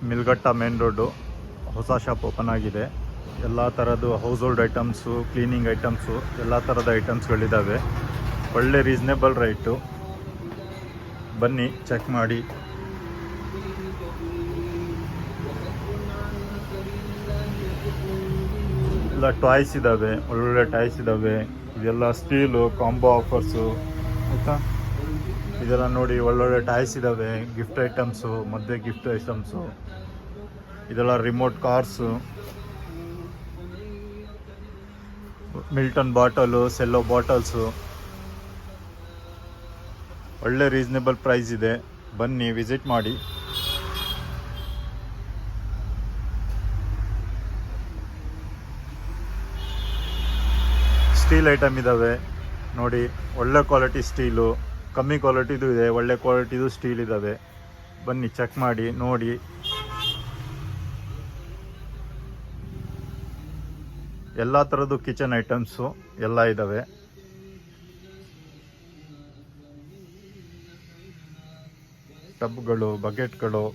ಮಿಲ್ಗಟ್ಟ main road, ಹೊಸ shop open ಆಗಿದೆ. ಎಲ್ಲ ಥರದ್ದು house hold items, cleaning items, ಎಲ್ಲ ಥರದ ಐಟಮ್ಸ್ಗಳಿದ್ದಾವೆ. ಒಳ್ಳೆ ರೀಸ್ನೇಬಲ್ ರೈಟು. ಬನ್ನಿ ಚೆಕ್ ಮಾಡಿ. ಎಲ್ಲ ಟಾಯ್ಸ್ ಇದ್ದಾವೆ, ಒಳ್ಳೊಳ್ಳೆ ಟಾಯ್ಸ್ ಇದ್ದಾವೆ. ಇದೆಲ್ಲ ಸ್ಟೀಲು ಕಾಂಬೋ ಆಫರ್ಸು ಆಯಿತಾ. ಇದೆಲ್ಲ ನೋಡಿ, ಒಳ್ಳೊಳ್ಳೆ ಟಾಯ್ಸ್ ಇದ್ದಾವೆ, ಗಿಫ್ಟ್ ಐಟಮ್ಸು, ಮದುವೆ ಗಿಫ್ಟ್ ಐಟಮ್ಸು. ಇದೆಲ್ಲ remote cars, Milton bottle, cello bottles. ಒಳ್ಳೆ ರೀಸನೇಬಲ್ ಪ್ರೈಸ್ ಇದೆ. ಬನ್ನಿ ವಿಸಿಟ್ ಮಾಡಿ. ಸ್ಟೀಲ್ ಐಟಮ್ ಇದ್ದಾವೆ ನೋಡಿ, ಒಳ್ಳೆ ಕ್ವಾಲಿಟಿ ಸ್ಟೀಲು, ಕಮ್ಮಿ ಕ್ವಾಲಿಟಿದು ಇದೆ, ಒಳ್ಳೆ ಕ್ವಾಲಿಟಿದು ಸ್ಟೀಲ್ ಇದ್ದಾವೆ. ಬನ್ನಿ ಚೆಕ್ ಮಾಡಿ ನೋಡಿ. ಎಲ್ಲ ಥರದ್ದು ಕಿಚನ್ ಐಟಮ್ಸು ಎಲ್ಲ ಇದ್ದಾವೆ. ಟಬ್ಗಳು, ಬಕೆಟ್ಗಳು,